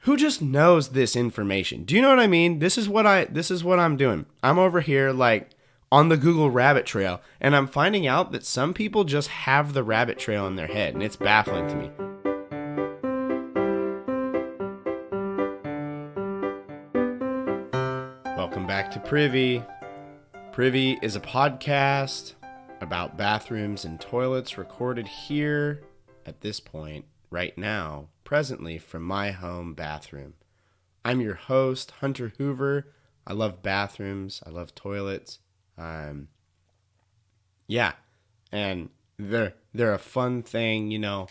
who just knows this information. Do you know what I mean? This is what I'm doing. I'm over here like on the Google rabbit trail, and I'm finding out that some people just have the rabbit trail in their head, and it's baffling to me. Welcome back to Privy. Privy is a podcast about bathrooms and toilets recorded here at this point, right now, presently from my home bathroom. I'm your host, Hunter Hoover. I love bathrooms. I love toilets. And they're a fun thing, you know.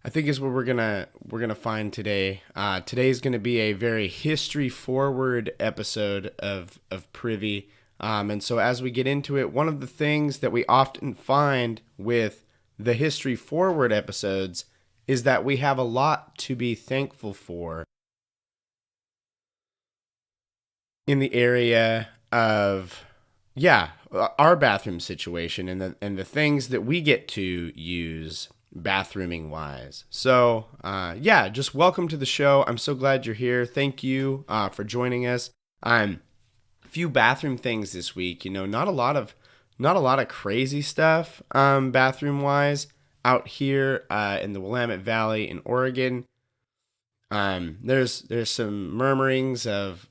I think is what we're gonna find today. Today's gonna be a very history forward episode of Privy. And so as we get into it, one of the things that we often find with the history forward episodes is that we have a lot to be thankful for in the area of our bathroom situation and the things that we get to use bathrooming wise. So just welcome to the show. I'm so glad you're here. Thank you for joining us. A few bathroom things this week. You know, not a lot of crazy stuff bathroom wise out here in the Willamette Valley in Oregon. There's some murmurings of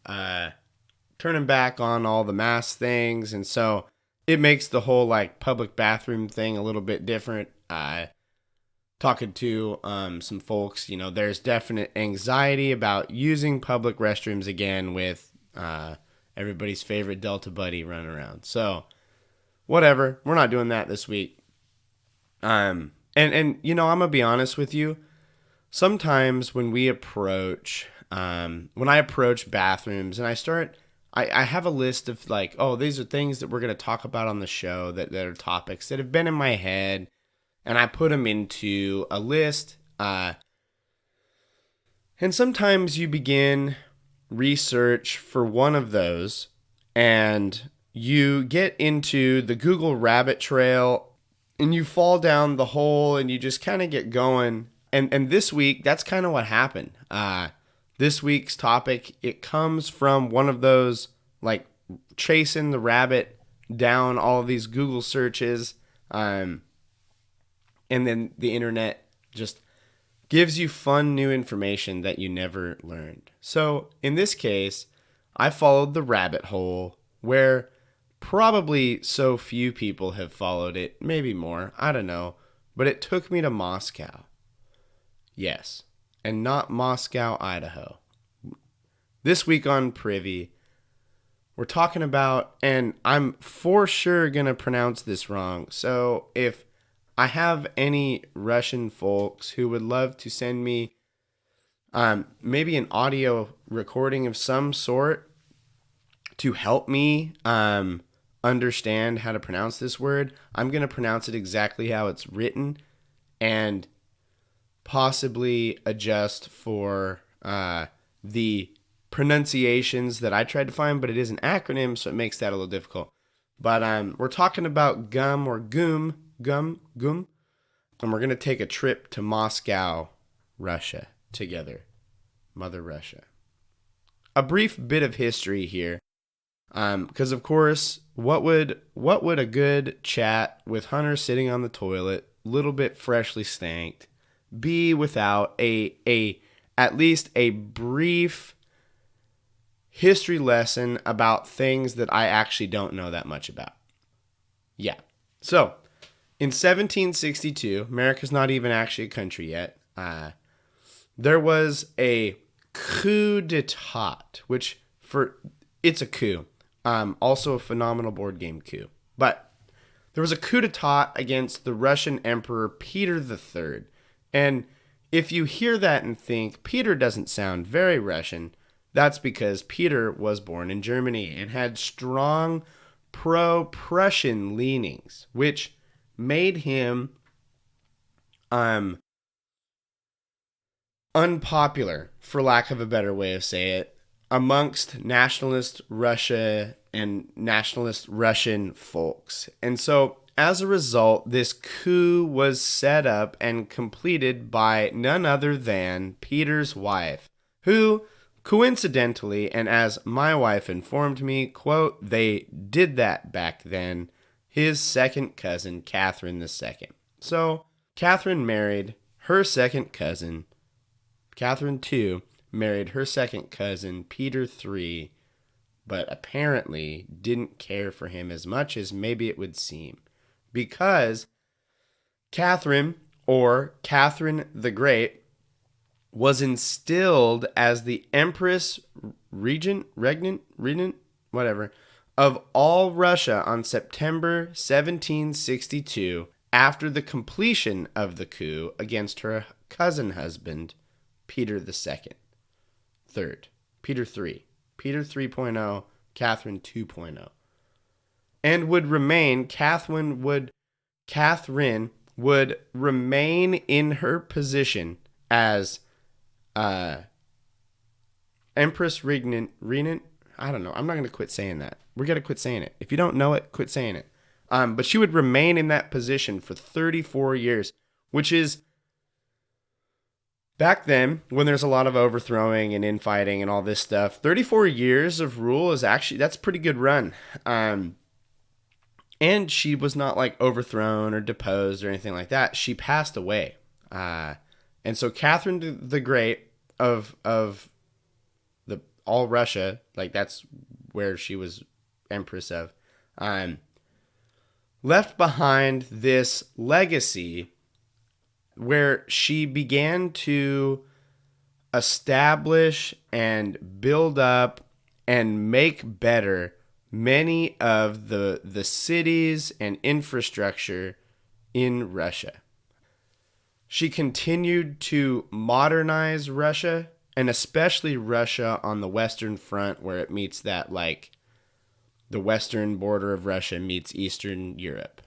turning back on all the mask things, and so it makes the whole like public bathroom thing a little bit different. Talking to some folks, you know, there's definite anxiety about using public restrooms again with everybody's favorite Delta buddy running around. So whatever, we're not doing that this week. And you know, I'm gonna be honest with you. Sometimes when I approach bathrooms and I have a list of like, oh, these are things that we're going to talk about on the show that are topics that have been in my head, and I put them into a list. And sometimes you begin research for one of those, and you get into the Google rabbit trail, and you fall down the hole, and you just kind of get going. And this week, that's kind of what happened. This week's topic, it comes from one of those, like, chasing the rabbit down all of these Google searches. And then the internet just gives you fun new information that you never learned. So in this case, I followed the rabbit hole where probably so few people have followed it, maybe more, I don't know. But it took me to Moscow. Yes, and not Moscow, Idaho. This week on Privy, we're talking about, and I'm for sure going to pronounce this wrong, so if I have any Russian folks who would love to send me maybe an audio recording of some sort to help me understand how to pronounce this word, I'm going to pronounce it exactly how it's written and possibly adjust for the pronunciations that I tried to find, but it is an acronym, so it makes that a little difficult. But we're talking about gum or gum, and we're going to take a trip to Moscow, Russia, together. Mother Russia. A brief bit of history here, because of course, what would a good chat with Hunter sitting on the toilet, little bit freshly stanked, be without at least a brief history lesson about things that I actually don't know that much about. Yeah. So, in 1762, America's not even actually a country yet, there was a coup d'etat, which it's a coup. Also a phenomenal board game coup. But there was a coup d'etat against the Russian Emperor Peter III. And if you hear that and think, Peter doesn't sound very Russian, that's because Peter was born in Germany and had strong pro-Prussian leanings, which made him unpopular, for lack of a better way of saying it, amongst nationalist Russia and nationalist Russian folks. And so as a result, this coup was set up and completed by none other than Peter's wife, who, coincidentally, and as my wife informed me, quote, they did that back then, his second cousin, Catherine II. So, Catherine married her second cousin. Catherine II married her second cousin, Peter III, but apparently didn't care for him as much as maybe it would seem. Because Catherine, or Catherine the Great, was instilled as the Empress Regnant, whatever, of all Russia on September 1762 after the completion of the coup against her cousin husband, Peter II. Peter 3.0, Catherine 2.0. And would remain, Catherine would remain in her position as Empress Regnant. I don't know. I'm not going to quit saying that. We're going to quit saying it. If you don't know it, quit saying it. But she would remain in that position for 34 years, which is, back then, when there's a lot of overthrowing and infighting and all this stuff, 34 years of rule is actually, that's a pretty good run. And she was not like overthrown or deposed or anything like that. She passed away. And so Catherine the Great of the all Russia, like that's where she was empress of, left behind this legacy where she began to establish and build up and make better many of the cities and infrastructure in Russia. She continued to modernize Russia, and especially Russia on the Western Front, where it meets that, like, the western border of Russia meets Eastern Europe.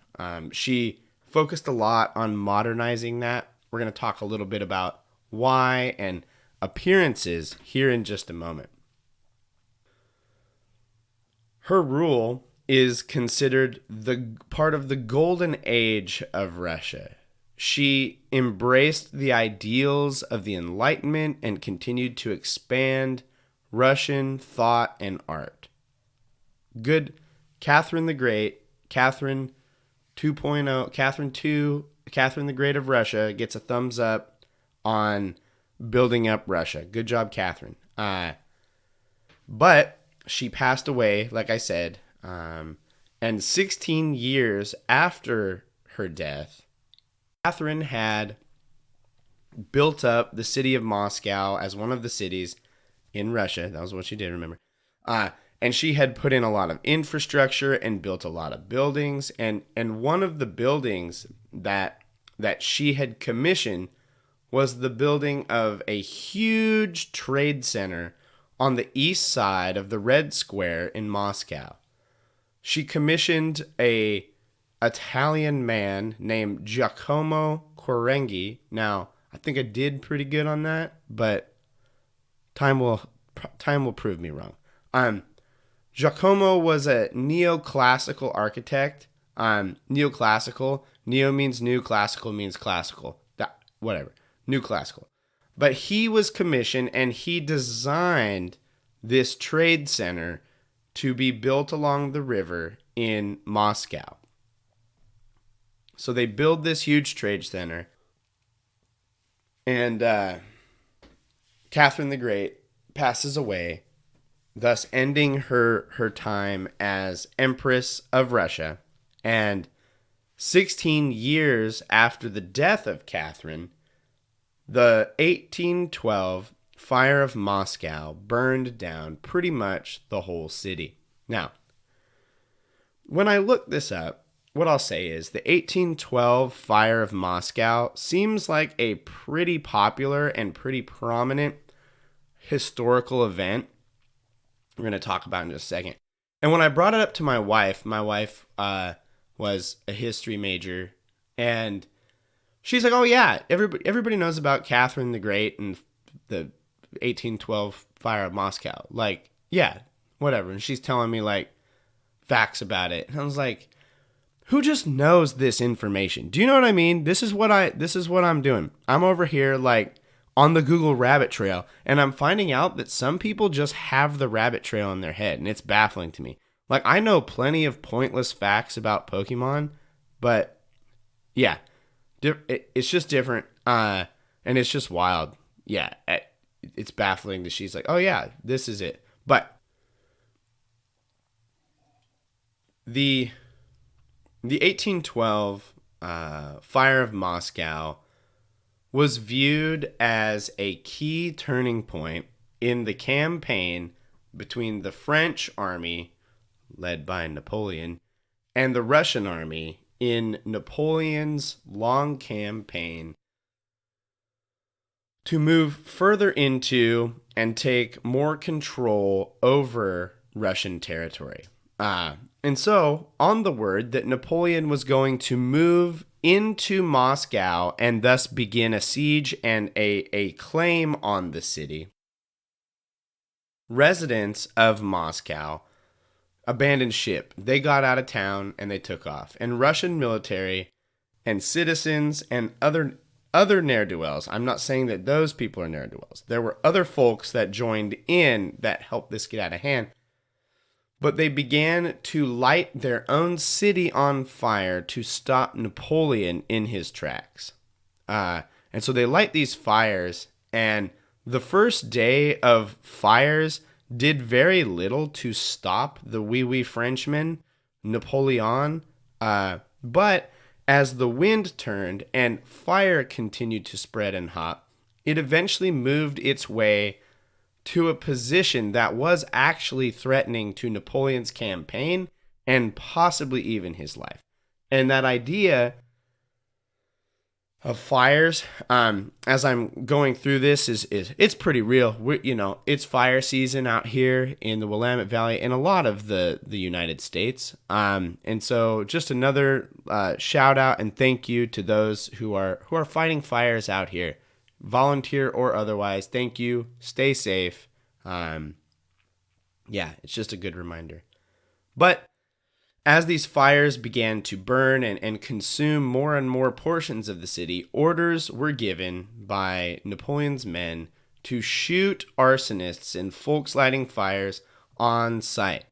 She focused a lot on modernizing that. We're going to talk a little bit about why and appearances here in just a moment. Her rule is considered the part of the golden age of Russia. She embraced the ideals of the Enlightenment and continued to expand Russian thought and art. Good Catherine the Great, Catherine 2.0, Catherine 2, Catherine the Great of Russia gets a thumbs up on building up Russia. Good job, Catherine. But she passed away, like I said, and 16 years after her death, Catherine had built up the city of Moscow as one of the cities in Russia. That was what she did, remember. And she had put in a lot of infrastructure and built a lot of buildings. And one of the buildings that she had commissioned was the building of a huge trade center on the east side of the Red Square in Moscow. She commissioned a Italian man named Giacomo Quarenghi. Now, I think I did pretty good on that, but time will prove me wrong. Giacomo was a neoclassical architect. Neoclassical. Neo means new, classical means classical. Whatever. New classical. But he was commissioned and he designed this trade center to be built along the river in Moscow. So they build this huge trade center. And Catherine the Great passes away, thus ending her time as Empress of Russia. And 16 years after the death of Catherine, the 1812 fire of Moscow burned down pretty much the whole city. Now, when I look this up, what I'll say is the 1812 fire of Moscow seems like a pretty popular and pretty prominent historical event we're going to talk about in just a second. And when I brought it up to my wife was a history major, and she's like, oh yeah, everybody knows about Catherine the Great and the 1812 fire of Moscow. Like, yeah, whatever. And she's telling me like facts about it. And I was like, who just knows this information. Do you know what I mean? This is what I'm doing. I'm over here like on the Google rabbit trail, and I'm finding out that some people just have the rabbit trail in their head, and it's baffling to me. Like, I know plenty of pointless facts about Pokemon, but yeah, it's just different, and it's just wild. Yeah, it's baffling that she's like, oh yeah, this is it. But the 1812 Fire of Moscow was viewed as a key turning point in the campaign between the French army, led by Napoleon, and the Russian army in Napoleon's long campaign to move further into and take more control over Russian territory. And so, on the word that Napoleon was going to move into Moscow and thus begin a siege and a claim on the city, residents of Moscow abandoned ship. They got out of town and they took off. And Russian military and citizens and other ne'er-do-wells, I'm not saying that those people are ne'er-do-wells. There were other folks that joined in that helped this get out of hand. But they began to light their own city on fire to stop Napoleon in his tracks. And so they light these fires, and the first day of fires did very little to stop the wee Frenchman, Napoleon. But as the wind turned and fire continued to spread and hop, it eventually moved its way to a position that was actually threatening to Napoleon's campaign and possibly even his life. And that idea of fires, as I'm going through this, is it's pretty real. It's fire season out here in the Willamette Valley in a lot of the United States. And so just another shout out and thank you to those who are fighting fires out here, volunteer or otherwise. Thank you. Stay safe. It's just a good reminder. But as these fires began to burn and consume more and more portions of the city, orders were given by Napoleon's men to shoot arsonists and folks lighting fires on sight.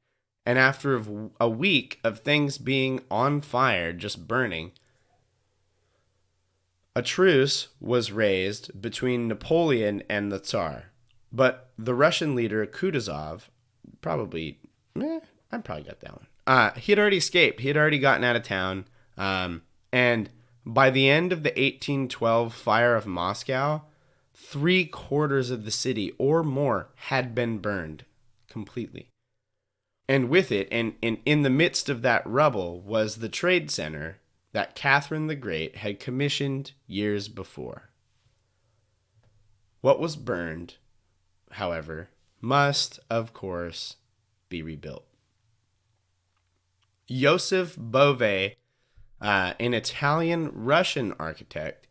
And after a week of things being on fire, just burning, a truce was raised between Napoleon and the Tsar. But the Russian leader, Kutuzov, I probably got that one. He had already escaped. He had already gotten out of town. And by the end of the 1812 Fire of Moscow, 3/4 of the city or more had been burned completely. And with it, and in the midst of that rubble, was the trade center that Catherine the Great had commissioned years before. What was burned, however, must, of course, be rebuilt. Joseph Bove, an Italian-Russian architect.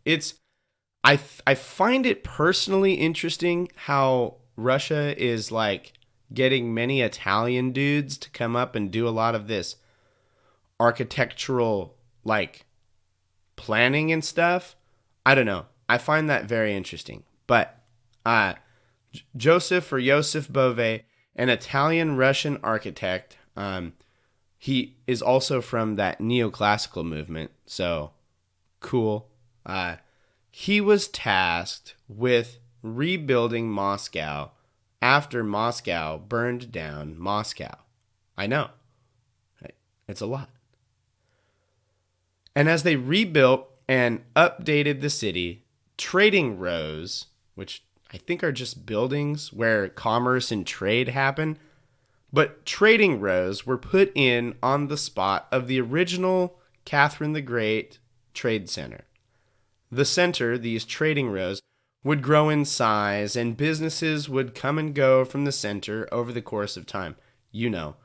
I find it personally interesting how Russia is like getting many Italian dudes to come up and do a lot of this architectural like planning and stuff. I don't know. I find that very interesting. But Joseph Bove, an Italian-Russian architect, he is also from that neoclassical movement, so cool. He was tasked with rebuilding Moscow after Moscow burned down Moscow. I know. It's a lot. And as they rebuilt and updated the city, trading rows, which I think are just buildings where commerce and trade happen, but trading rows were put in on the spot of the original Catherine the Great Trade Center. The center, these trading rows, would grow in size and businesses would come and go from the center over the course of time. You know,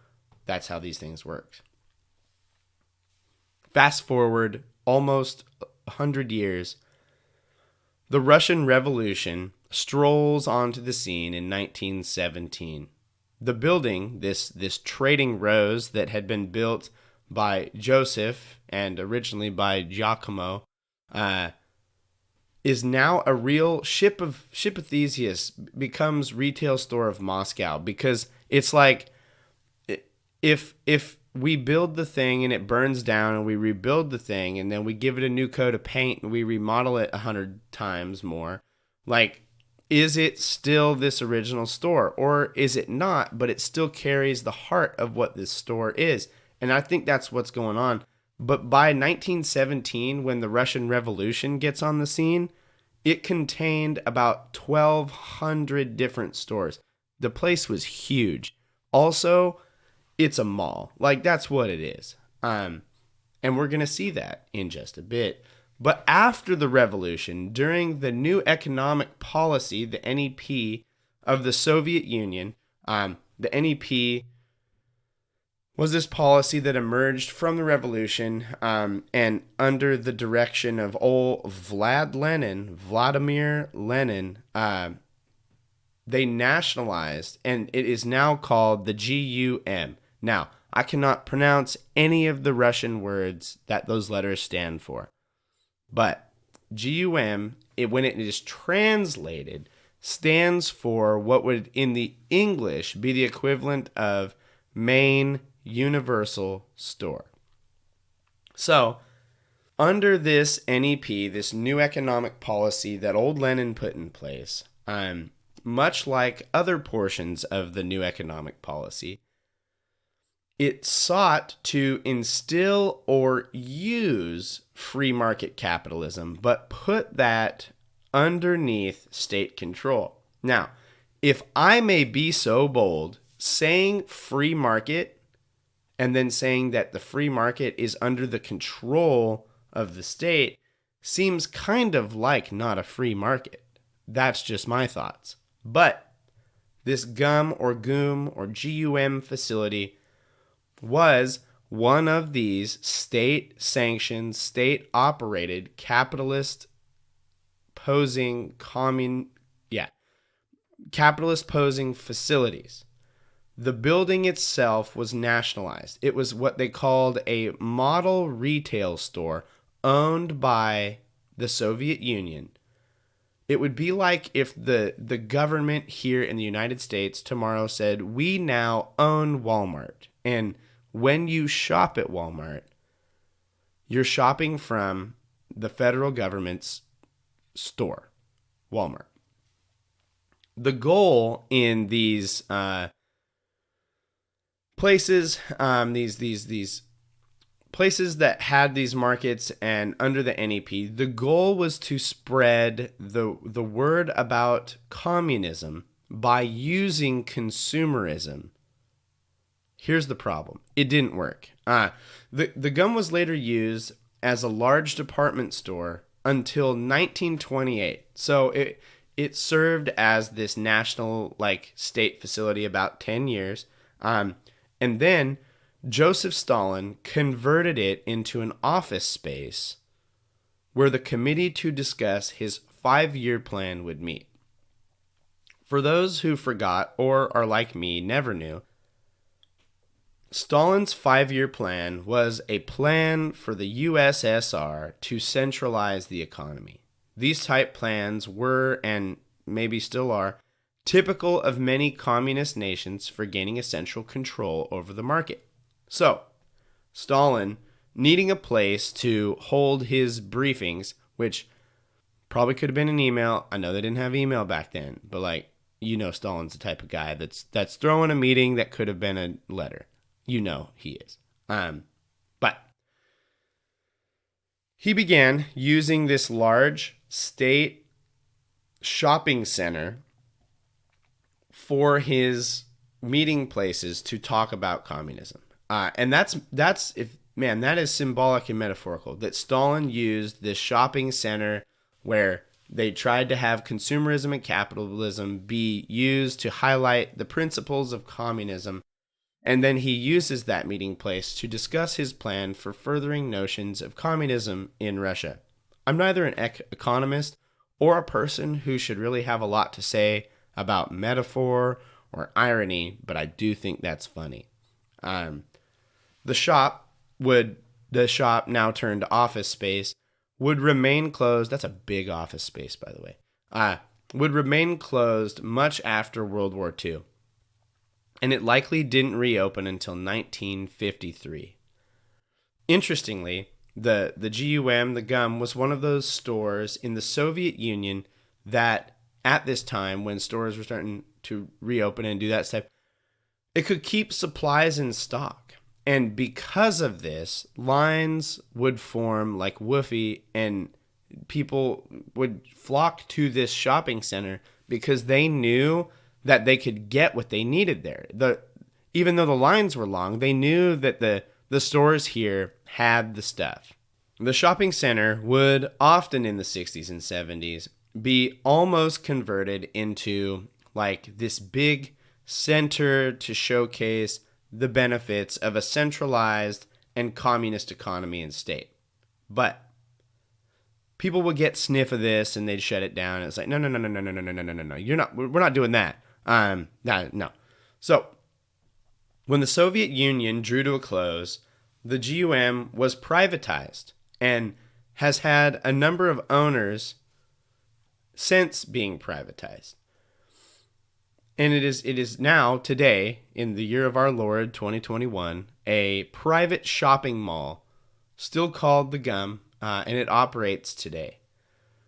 that's how these things work. Fast forward almost 100 years, the Russian Revolution strolls onto the scene in 1917. The building, this trading rows that had been built by Joseph and originally by Giacomo, is now a real ship of Theseus, becomes retail store of Moscow, because it's like, if we build the thing and it burns down and we rebuild the thing and then we give it a new coat of paint and we remodel it 100 times more, like, is it still this original store or is it not? But it still carries the heart of what this store is. And I think that's what's going on. But by 1917, when the Russian Revolution gets on the scene, it contained about 1,200 different stores. The place was huge. Also, it's a mall. Like, that's what it is. And we're going to see that in just a bit. But after the revolution, during the new economic policy, the NEP of the Soviet Union, the NEP was this policy that emerged from the revolution, and under the direction of old Vladimir Lenin, they nationalized, and it is now called the GUM. Now, I cannot pronounce any of the Russian words that those letters stand for, but GUM, when it is translated, stands for what would in the English be the equivalent of Main Universal Store. So, under this NEP, this new economic policy that old Lenin put in place, much like other portions of the new economic policy, it sought to instill or use free market capitalism, but put that underneath state control. Now, if I may be so bold, saying free market and then saying that the free market is under the control of the state seems kind of like not a free market. That's just my thoughts. But this GUM or GUM facility was one of these state-sanctioned, state-operated, capitalist posing facilities. The building itself was nationalized. It was what they called a model retail store owned by the Soviet Union. It would be like if the government here in the United States tomorrow said, we now own Walmart. And when you shop at Walmart, you're shopping from the federal government's store, Walmart. The goal in these places, these places that had these markets and under the NEP, the goal was to spread the word about communism by using consumerism. Here's the problem. It didn't work. The GUM was later used as a large department store until 1928. So it served as this national, like, state facility about 10 years. And then Joseph Stalin converted it into an office space where the committee to discuss his 5-year plan would meet. For those who forgot or are like me, never knew, Stalin's 5-year plan was a plan for the USSR to centralize the economy. These type plans were, and maybe still are, typical of many communist nations for gaining essential control over the market. So, Stalin, needing a place to hold his briefings, which probably could have been an email. I know they didn't have email back then, but, like, you know, Stalin's the type of guy that's throwing a meeting that could have been a letter. You know he is. But he began using this large state shopping center for his meeting places to talk about communism. And that is symbolic and metaphorical, that Stalin used this shopping center where they tried to have consumerism and capitalism be used to highlight the principles of communism. And then he uses that meeting place to discuss his plan for furthering notions of communism in Russia. I'm neither an economist or a person who should really have a lot to say about metaphor or irony, but I do think that's funny. The shop would the shop, now turned office space, would remain closed. That's a big office space, by the way. Would remain closed much after World War II. And it likely didn't reopen until 1953. Interestingly, the GUM, the gum, was one of those stores in the Soviet Union that at this time, when stores were starting to reopen and do that stuff, it could keep supplies in stock. And because of this, lines would form like woofy, and people would flock to this shopping center because they knew that they could get what they needed there. Even though the lines were long, they knew that the stores here had the stuff. The shopping center would often in the 60s and 70s be almost converted into like this big center to showcase the benefits of a centralized and communist economy and state. But people would get sniff of this and they'd shut it down. It's like, no. We're not doing that. No. So when the Soviet Union drew to a close, the GUM was privatized and has had a number of owners since being privatized. And it is now, today, in the year of our Lord, 2021, a private shopping mall, still called the Gum, and it operates today.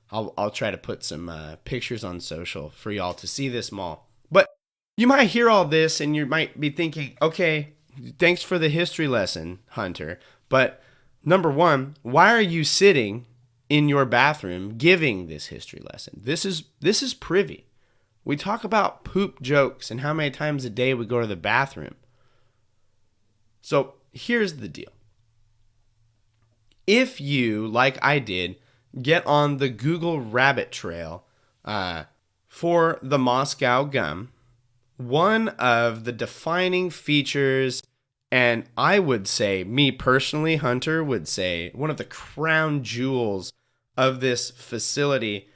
I'll try to put some pictures on social for y'all to see this mall. But you might hear all this and you might be thinking, okay, thanks for the history lesson, Hunter. But number one, why are you sitting in your bathroom giving this history lesson? This is Privy. We talk about poop jokes and how many times a day we go to the bathroom. So here's the deal. If you, like I did, get on the Google rabbit trail for the Moscow Gum, one of the defining features, and I would say, me personally, Hunter would say, one of the crown jewels of this facility,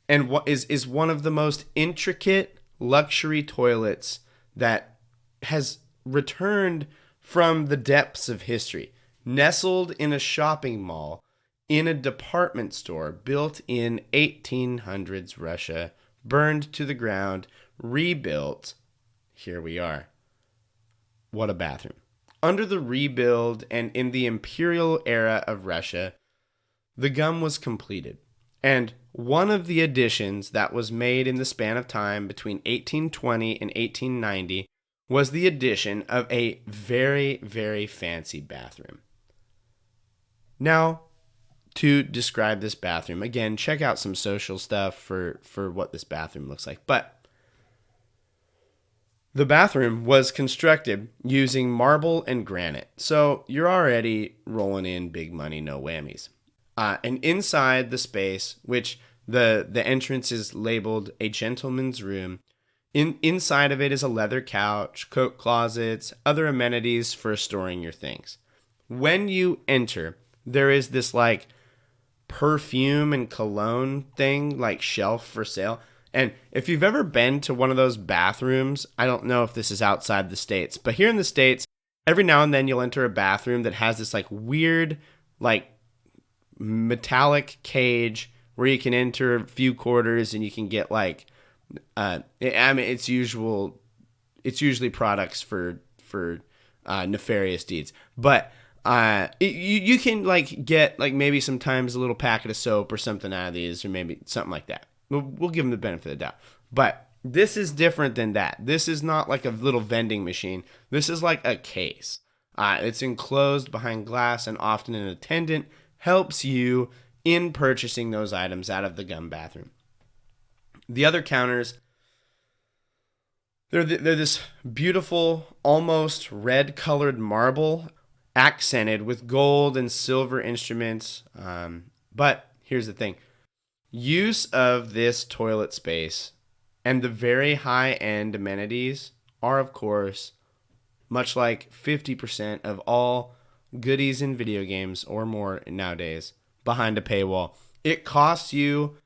and what is one of the most intricate luxury toilets that has returned from the depths of history, nestled in a shopping mall, in a department store built in 1800s Russia, burned to the ground, rebuilt. Here we are. What a bathroom. Under the rebuild and in the imperial era of Russia, the Gum was completed. And one of the additions that was made in the span of time between 1820 and 1890 was the addition of a very, very fancy bathroom. Now, to describe this bathroom, again, check out some social stuff for what this bathroom looks like. But the bathroom was constructed using marble and granite. So you're already rolling in big money, no whammies. And inside the space, which the entrance is labeled a gentleman's room, inside of it is a leather couch, coat closets, other amenities for storing your things. When you enter, there is this like perfume and cologne thing, like shelf for sale. And if you've ever been to one of those bathrooms, I don't know if this is outside the States, but here in the States, every now and then you'll enter a bathroom that has this like weird, like metallic cage where you can enter a few quarters and you can get like, it's usually products for nefarious deeds, but you can like get like maybe sometimes a little packet of soap or something out of these, or maybe something like that. We'll give them the benefit of the doubt. But this is different than that. This is not like a little vending machine. This is like a case. It's enclosed behind glass, and often an attendant helps you in purchasing those items out of the Gum bathroom. The other counters, they're this beautiful, almost red-colored marble, accented with gold and silver instruments. But here's the thing. Use of this toilet space and the very high-end amenities are, of course, much like 50% of all goodies in video games or more nowadays, behind a paywall. It costs you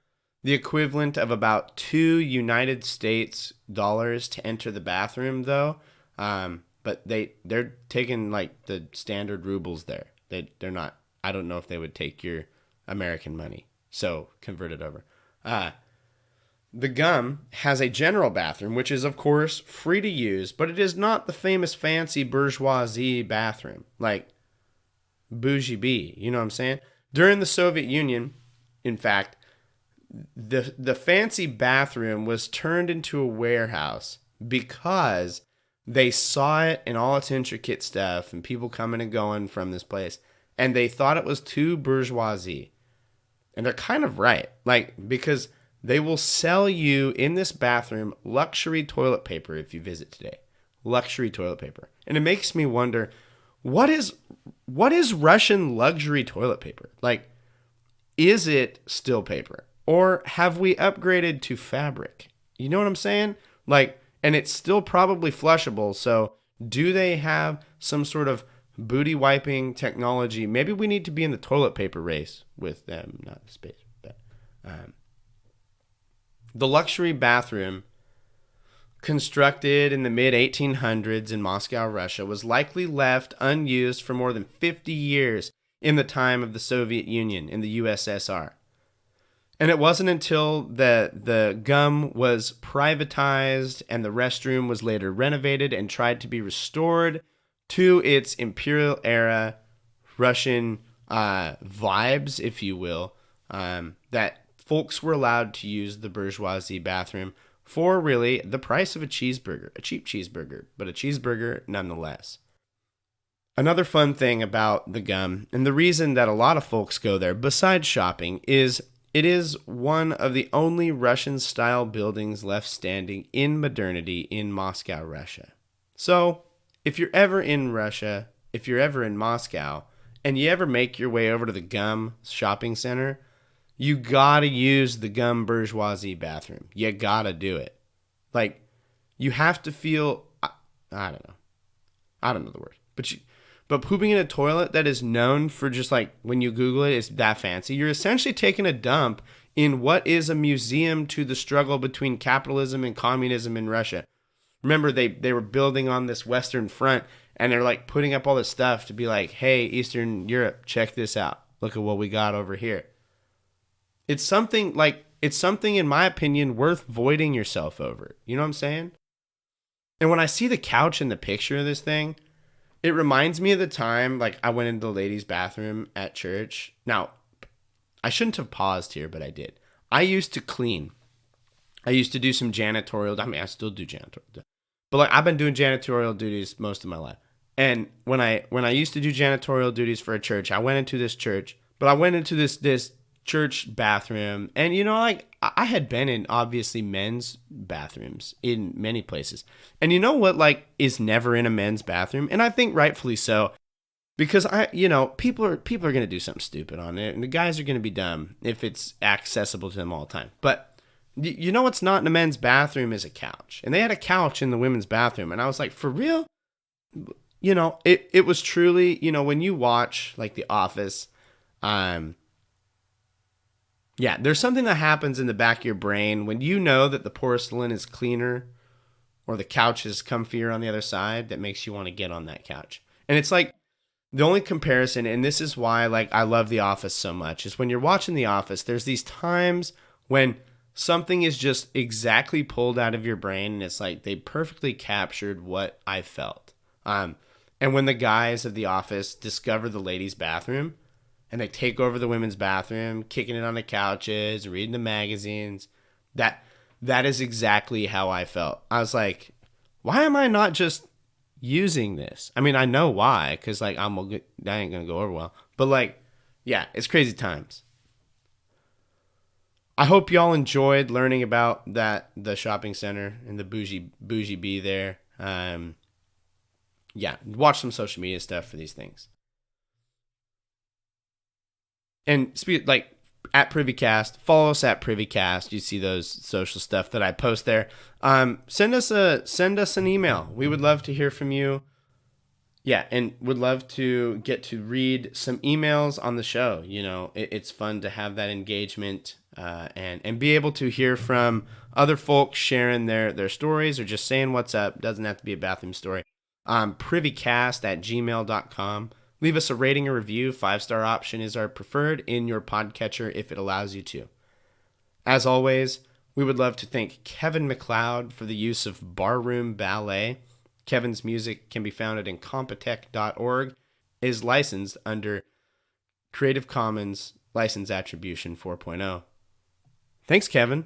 the equivalent of about $2 US to enter the bathroom, though. But they're taking like the standard rubles there. They're not. I don't know if they would take your American money. So convert it over. The gum has a general bathroom, which is, of course, free to use, but it is not the famous fancy bourgeoisie bathroom like bourgie. You know what I'm saying? During the Soviet Union, in fact, the fancy bathroom was turned into a warehouse because they saw it and all its intricate stuff and people coming and going from this place, and they thought it was too bourgeoisie. And they're kind of right. Like, because they will sell you in this bathroom luxury toilet paper if you visit today. Luxury toilet paper. And it makes me wonder, what is Russian luxury toilet paper? Like, is it still paper? Or have we upgraded to fabric? You know what I'm saying? Like, and it's still probably flushable. So do they have some sort of booty wiping technology? Maybe we need to be in the toilet paper race with them, not the space. But, the luxury bathroom, constructed in the mid 1800s in Moscow, Russia, was likely left unused for more than 50 years in the time of the Soviet Union in the USSR. And it wasn't until the gum was privatized and the restroom was later renovated and tried to be restored to its imperial era Russian vibes, if you will, that folks were allowed to use the bourgeoisie bathroom for really the price of a cheeseburger, a cheap cheeseburger, but a cheeseburger nonetheless. Another fun thing about the gum, and the reason that a lot of folks go there besides shopping, is it is one of the only Russian-style buildings left standing in modernity in Moscow, Russia. So, if you're ever in Russia, if you're ever in Moscow, and you ever make your way over to the Gum shopping center, you gotta use the Gum bourgeoisie bathroom. You gotta do it. Like, you have to feel, I don't know. I don't know the word. But pooping in a toilet that is known for just like, when you Google it, it's that fancy. You're essentially taking a dump in what is a museum to the struggle between capitalism and communism in Russia. Remember, they were building on this Western front, and they're like putting up all this stuff to be like, hey, Eastern Europe, check this out. Look at what we got over here. It's something in my opinion worth voiding yourself over. You know what I'm saying? And when I see the couch in the picture of this thing, it reminds me of the time like I went into the ladies' bathroom at church. Now, I shouldn't have paused here, but I did. I used to clean. I used to do some janitorial. I mean, I still do janitorial. But like I've been doing janitorial duties most of my life. And when I used to do janitorial duties for a church, I went into this church, but I went into this church bathroom, and you know, like I had been in obviously men's bathrooms in many places. And you know what like is never in a men's bathroom? And I think rightfully so, because people are going to do something stupid on it, and the guys are going to be dumb if it's accessible to them all the time. But you know what's not in a men's bathroom is a couch. And they had a couch in the women's bathroom, and I was like, for real? You know, it was truly, you know, when you watch like The Office, yeah, there's something that happens in the back of your brain when you know that the porcelain is cleaner or the couch is comfier on the other side that makes you want to get on that couch. And it's like the only comparison, and this is why like I love The Office so much, is when you're watching The Office, there's these times when something is just exactly pulled out of your brain, and it's like they perfectly captured what I felt. And when the guys of The Office discover the ladies' bathroom, and they take over the women's bathroom, kicking it on the couches, reading the magazines, that is exactly how I felt. I was like, why am I not just using this? I mean, I know why, because like that ain't gonna go over well. But like, yeah, it's crazy times. I hope y'all enjoyed learning about the shopping center and the bougie bee there. Yeah, watch some social media stuff for these things. And like at Privycast, follow us at Privycast. You see those social stuff that I post there. Send us an email. We would love to hear from you. Yeah, and would love to get to read some emails on the show. You know, it's fun to have that engagement and be able to hear from other folks sharing their stories or just saying what's up. Doesn't have to be a bathroom story. Privycast@gmail.com. Leave us a rating or review. 5-star option is our preferred in your podcatcher if it allows you to. As always, we would love to thank Kevin MacLeod for the use of Barroom Ballet. Kevin's music can be found at incompetech.org. It is licensed under Creative Commons License Attribution 4.0. Thanks, Kevin.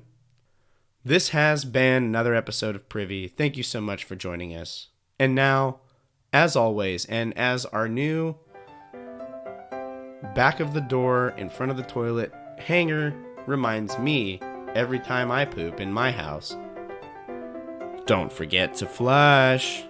This has been another episode of Privy. Thank you so much for joining us. And now, as always, and as our new back of the door in front of the toilet hanger reminds me every time I poop in my house, don't forget to flush.